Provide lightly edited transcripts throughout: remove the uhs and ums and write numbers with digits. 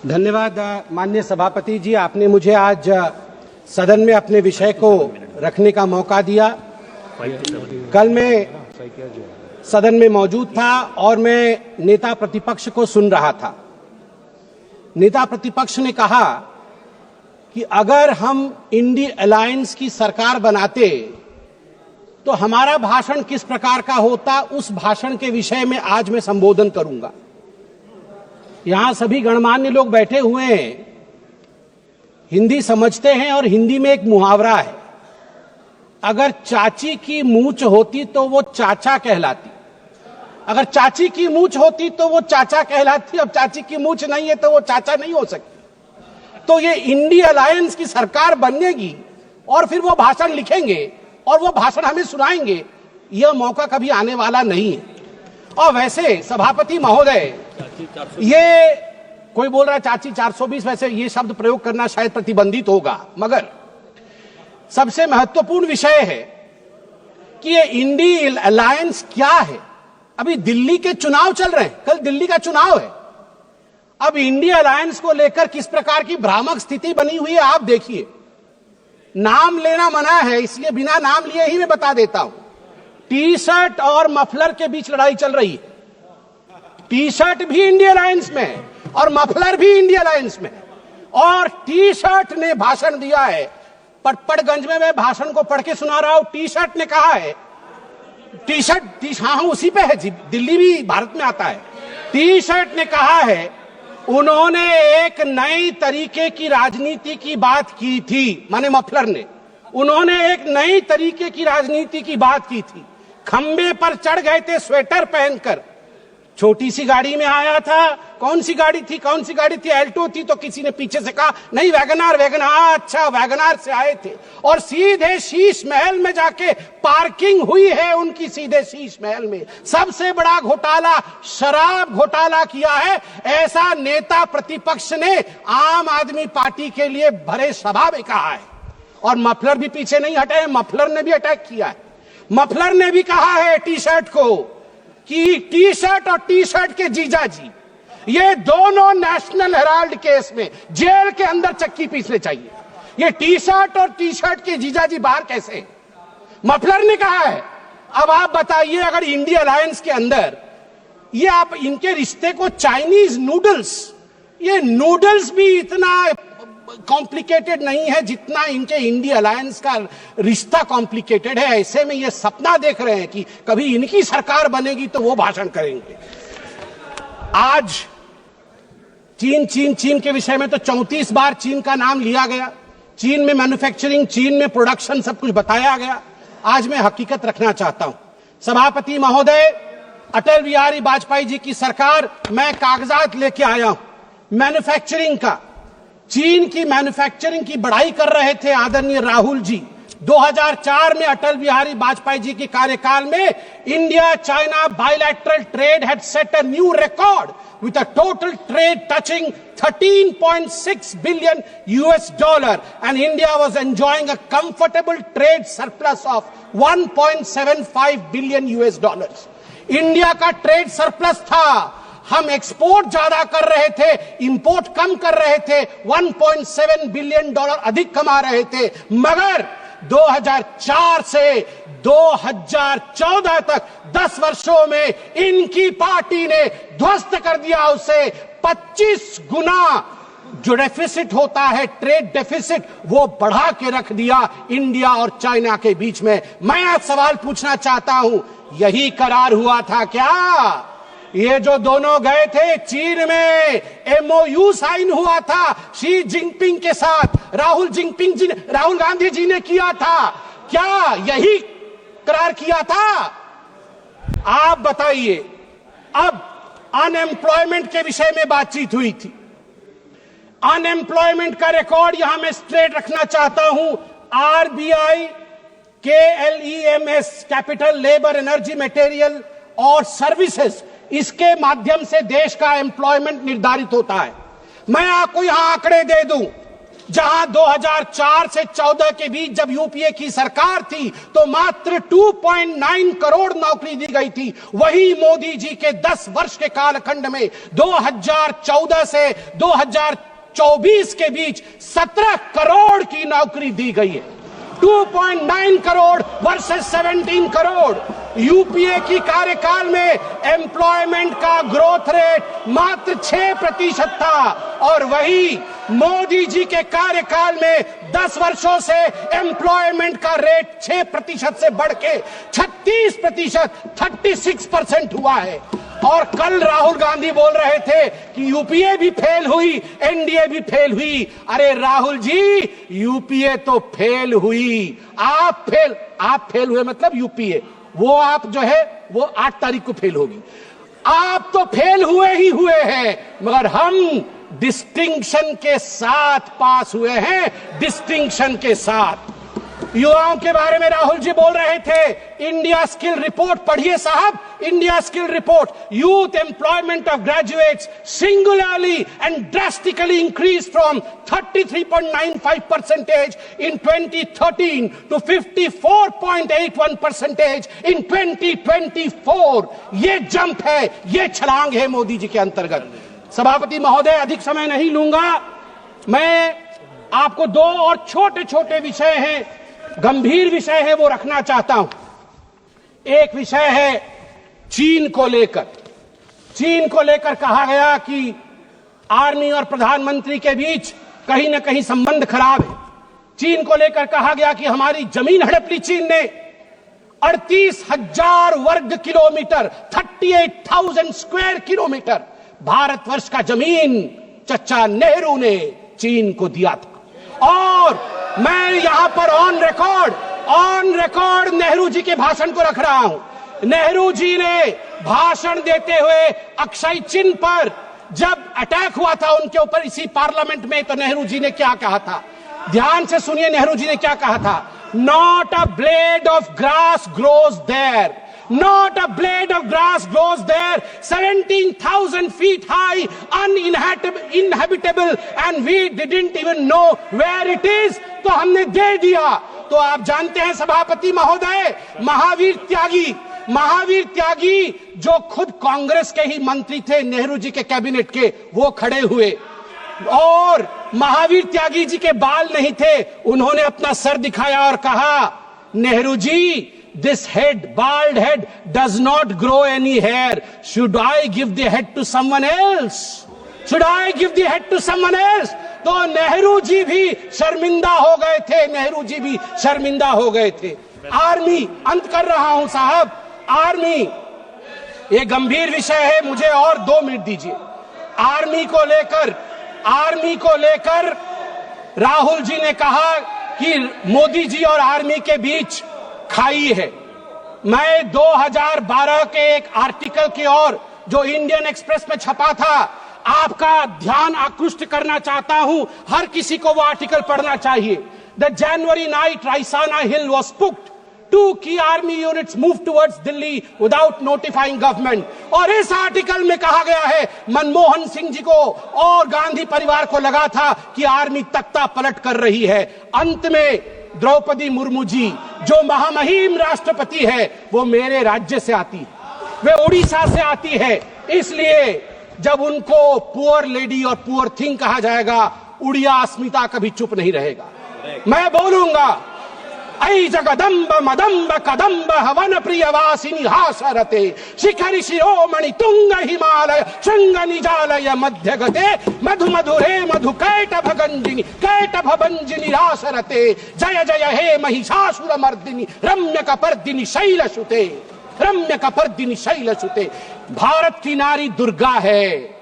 धन्यवाद माननीय सभापति जी, आपने मुझे आज सदन में अपने विषय को रखने का मौका दिया। कल मैं सदन में मौजूद था और मैं नेता प्रतिपक्ष को सुन रहा था। नेता प्रतिपक्ष ने कहा कि अगर हम इंडी अलायंस की सरकार बनाते तो हमारा भाषण किस प्रकार का होता, उस भाषण के विषय में आज मैं संबोधन करूंगा। यहां सभी गणमान्य लोग बैठे हुए हैं, हिंदी समझते हैं और हिंदी में एक मुहावरा है, अगर चाची की मूंछ होती तो वो चाचा कहलाती, अगर चाची की मूंछ होती तो वो चाचा कहलाती, अब चाची की मूंछ नहीं है तो वो चाचा नहीं हो सकती। तो ये इंडी अलायंस की सरकार बनेगी और फिर वो भाषण लिखेंगे और वो भाषण हमें सुनाएंगे, यह मौका कभी आने वाला नहीं है। और वैसे सभापति महोदय, ये कोई बोल रहा है चाची 420, वैसे ये शब्द प्रयोग करना शायद प्रतिबंधित होगा, मगर सबसे महत्वपूर्ण विषय है कि ये इंडी अलायंस क्या है। अभी दिल्ली के चुनाव चल रहे हैं, कल दिल्ली का चुनाव है। अब इंडी अलायंस को लेकर किस प्रकार की भ्रामक स्थिति बनी हुई है आप देखिए। नाम लेना मना है, इसलिए बिना नाम लिए ही मैं बता देता हूं। टी शर्ट और मफलर के बीच लड़ाई चल रही है। टी शर्ट भी इंडी अलायंस में है और मफलर भी इंडी अलायंस में है। और टी शर्ट ने भाषण दिया है, पटपड़गंज में मैं भाषण को पढ़ के सुना रहा हूं। टी शर्ट ने कहा है, टी शर्ट हाँ उसी पे है, दिल्ली भी भारत में आता है। टी शर्ट ने कहा है, उन्होंने एक नई तरीके की राजनीति की बात की थी, माने मफलर ने, उन्होंने एक नई तरीके की राजनीति की बात की थी। खंबे पर चढ़ गए थे स्वेटर पहनकर, छोटी सी गाड़ी में आया था। कौन सी गाड़ी थी? एल्टो थी। तो किसी ने पीछे से कहा नहीं वैगनार। अच्छा, वैगनार से आए थे और सीधे शीश महल में जाके पार्किंग हुई है उनकी, सीधे शीश महल में। सबसे बड़ा घोटाला, शराब घोटाला किया है, ऐसा नेता प्रतिपक्ष ने आम आदमी पार्टी के लिए भरे सभा में कहा है। और मफलर भी पीछे नहीं हटे हैं, मफलर ने भी अटैक किया है। मफलर ने भी कहा है टी शर्ट को कि टी शर्ट और टी शर्ट के जीजा जी, ये दोनों नेशनल हेराल्ड केस में जेल के अंदर चक्की पीसने चाहिए। ये टी शर्ट और टी शर्ट के जीजा जी बाहर कैसे? मफलर ने कहा है। अब आप बताइए, अगर इंडिया अलायंस के अंदर ये आप इनके रिश्ते को चाइनीज नूडल्स, ये नूडल्स भी इतना कॉम्प्लिकेटेड नहीं है जितना इनके इंडिया अलायंस का रिश्ता कॉम्प्लिकेटेड है। ऐसे में ये सपना देख रहे हैं कि कभी इनकी सरकार बनेगी तो वो भाषण करेंगे। आज चीन के विषय में तो 34 बार चीन का नाम लिया गया। चीन में मैन्युफैक्चरिंग, चीन में प्रोडक्शन, सब कुछ बताया गया। आज मैं हकीकत रखना चाहता हूं। सभापति महोदय, अटल बिहारी वाजपेयी जी की सरकार, मैं कागजात लेके आया हूं मैन्युफैक्चरिंग का। चीन की मैन्युफैक्चरिंग की बढ़ाई कर रहे थे आदरणीय राहुल जी। 2004 में अटल बिहारी वाजपेयी जी के कार्यकाल में India China bilateral trade had set a new record with a total trade touching $13.6 billion and India was enjoying a comfortable trade surplus of $1.75 billion। India का ट्रेड सरप्लस था, हम एक्सपोर्ट ज्यादा कर रहे थे, इंपोर्ट कम कर रहे थे, $1.7 बिलियन अधिक कमा रहे थे। मगर 2004 से 2014 तक 10 वर्षों में इनकी पार्टी ने ध्वस्त कर दिया उसे। 25 गुना जो डेफिसिट होता है, ट्रेड डेफिसिट, वो बढ़ा के रख दिया इंडिया और चाइना के बीच में। मैं आज सवाल पूछना चाहता हूं, यही करार हुआ था क्या? ये जो दोनों गए थे चीन में, MOU साइन हुआ था शी जिनपिंग के साथ, राहुल गांधी जी ने किया था, क्या यही करार किया था? आप बताइए। अब अनएम्प्लॉयमेंट के विषय में बातचीत हुई थी। अनएम्प्लॉयमेंट का रिकॉर्ड यहां मैं स्ट्रेट रखना चाहता हूं। RBI, KLEMS, capital, labour, energy, material और सर्विसेज, इसके माध्यम से देश का एम्प्लॉयमेंट निर्धारित होता है। मैं आपको यहां आंकड़े दे दूं। जहां 2004 से 14 के बीच जब यूपीए की सरकार थी तो मात्र 2.9 करोड़ नौकरी दी गई थी, वही मोदी जी के 10 वर्ष के कालखंड में 2014 से 2024 के बीच 17 करोड़ की नौकरी दी गई है। 2.9 करोड़ वर्सेस 17 करोड़। यूपीए की कार्यकाल में एम्प्लॉयमेंट का ग्रोथ रेट मात्र 6% था और वही मोदी जी के कार्यकाल में 10 वर्षों से एम्प्लॉयमेंट का रेट 6% से बढ़ के 36%, 36% हुआ है। और कल राहुल गांधी बोल रहे थे कि यूपीए भी फेल हुई, एनडीए भी फेल हुई। अरे राहुल जी, यूपीए तो फेल हुई, आप फेल हुए मतलब यूपीए, वो आप जो है वो 8 तारीख को फेल होगी। आप तो फेल हुए ही हुए हैं, मगर हम डिस्टिंक्शन के साथ पास हुए हैं, डिस्टिंक्शन के साथ। युवाओं के बारे में राहुल जी बोल रहे थे। इंडिया स्किल रिपोर्ट पढ़िए साहब, India skill report. Youth employment of graduates singularly and drastically increase from 33.95% in 2013 to 54.81% in 2024। ये जंप है, ये छलांग है मोदी जी के अंतर्गत। सभापति महोदय, अधिक समय नहीं लूंगा। मैं आपको 2 और छोटे छोटे विषय हैं, गंभीर विषय है, वो रखना चाहता हूं। एक विषय है चीन को लेकर। चीन को लेकर कहा गया कि आर्मी और प्रधानमंत्री के बीच कहीं ना कहीं संबंध खराब है। चीन को लेकर कहा गया कि हमारी जमीन हड़प ली चीन ने। 38,000 वर्ग किलोमीटर, 38,000 स्क्वायर किलोमीटर भारतवर्ष का जमीन चचा नेहरू ने चीन को दिया था। और मैं यहां पर ऑन रिकॉर्ड नेहरू जी के भाषण को रख रहा हूं। नेहरू जी ने भाषण देते हुए अक्षय चिन्ह पर जब अटैक हुआ था उनके ऊपर इसी पार्लियामेंट में, तो नेहरू जी ने क्या कहा था, ध्यान से सुनिए नेहरू जी ने क्या कहा था। Not a blade of grass grows there, not a blade of grass grows there, 17,000 feet high, uninhabitable, and we didn't even know where it is। तो हमने दे दिया। तो आप जानते हैं सभापति महोदय, महावीर त्यागी जो खुद कांग्रेस के ही मंत्री थे नेहरू जी के कैबिनेट के, वो खड़े हुए और महावीर त्यागी जी के बाल नहीं थे, उन्होंने अपना सर दिखाया और कहा, Nehru ji, this head, bald head, does not grow any hair. Should I give the head to someone else? Should I give the head to someone else? तो नेहरू जी भी शर्मिंदा हो गए थे, नेहरू जी भी शर्मिंदा हो गए थे। आर्मी, अंत कर रहा हूं साहब, आर्मी ये गंभीर विषय है, मुझे और 2 मिनट दीजिए। आर्मी को लेकर राहुल जी ने कहा कि मोदी जी और आर्मी के बीच खाई है। मैं 2012 के एक आर्टिकल की ओर जो इंडियन एक्सप्रेस में छपा था, आपका ध्यान आकृष्ट करना चाहता हूं। हर किसी को वो आर्टिकल पढ़ना चाहिए। The January night Raisina hill was पुक्ड, 2 key army units moved towards Delhi without notifying government। और इस आर्टिकल में कहा गया है, मनमोहन सिंह जी को और गांधी परिवार को लगा था कि आर्मी तख्ता पलट कर रही है। अंत में द्रौपदी मुर्मू जी जो महामहिम राष्ट्रपति है, वो मेरे राज्य से आती है, वे उड़ीसा से आती है। इसलिए जब उनको पुअर लेडी और पुअर थिंग कहा जाएगा, उड़िया अस्मिता कभी चुप नहीं रहेगा। मैं बोलूंगा, ऐ जगदम्ब मदम्ब कदम्ब हवन प्रिय वासिनी हासरते, शिखरि शिरोमणि तुंग हिमालय शृंग निजालय मध्य गते, मधु मधुरे मधु कैटभ भंजिनी रासरते, जय जय हे महिषासुर मर्दिनी रम्य कपर्दिनी शैलसुते, रम्य कपर्दिनी शैलसुते। भारत की नारी दुर्गा है।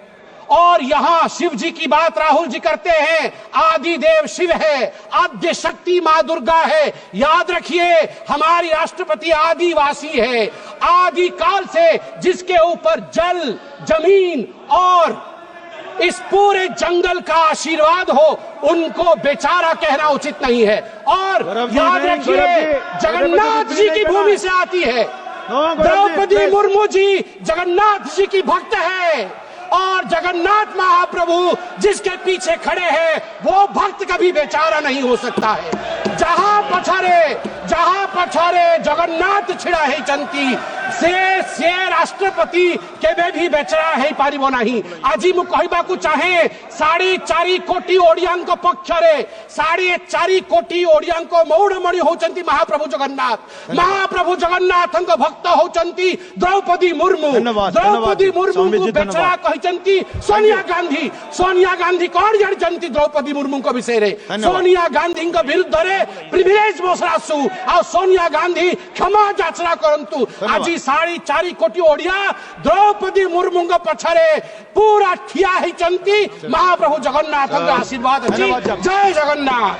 और यहां शिव जी की बात राहुल जी करते हैं, आदि देव शिव है, आद्य शक्ति मां दुर्गा है। याद रखिए, हमारी राष्ट्रपति आदिवासी है, आदि काल से जिसके ऊपर जल, जमीन और इस पूरे जंगल का आशीर्वाद हो, उनको बेचारा कहना उचित नहीं है। और याद रखिए, जगन्नाथ जी की भूमि से आती है। द्रौपदी मुर्मू जी जगन्नाथ जी की भक्त है। और जगन्नाथ महाप्रभु जिसके पीछे खड़े हैं वो भक्त कभी बेचारा नहीं हो सकता है। जहां पछारे जगन्नाथ छिड़ा है चंती से राष्ट्रपति केबे भी बेचरा है पारिबो नहीं। आज मु कहबाकू चाहे 4.5 कोटी ओडियां पक्षरे 4.5 कोटी ओडियां मौड़मणि होचंती महाप्रभु जगन्नाथ। महाप्रभु जगन्नाथ भक्त होचंती द्रौपदी मुर्मू। द्रौपदी मुर्मू को बेचरा कहचंती सोनिया गांधी कौन जानती द्रौपदी मुर्मू को विषय रे। सोनिया गांधी विरुद्ध रे प्रिविलेज बसरासु आ सोनिया गांधी क्षमा याचना करंतु। आज 4.5 कोटी ओडिया द्रौपदी मुर्मू पछरे पूरा ठिया होचंती। महाप्रभु जगन्नाथ आशीर्वाद। जय जगन्नाथ।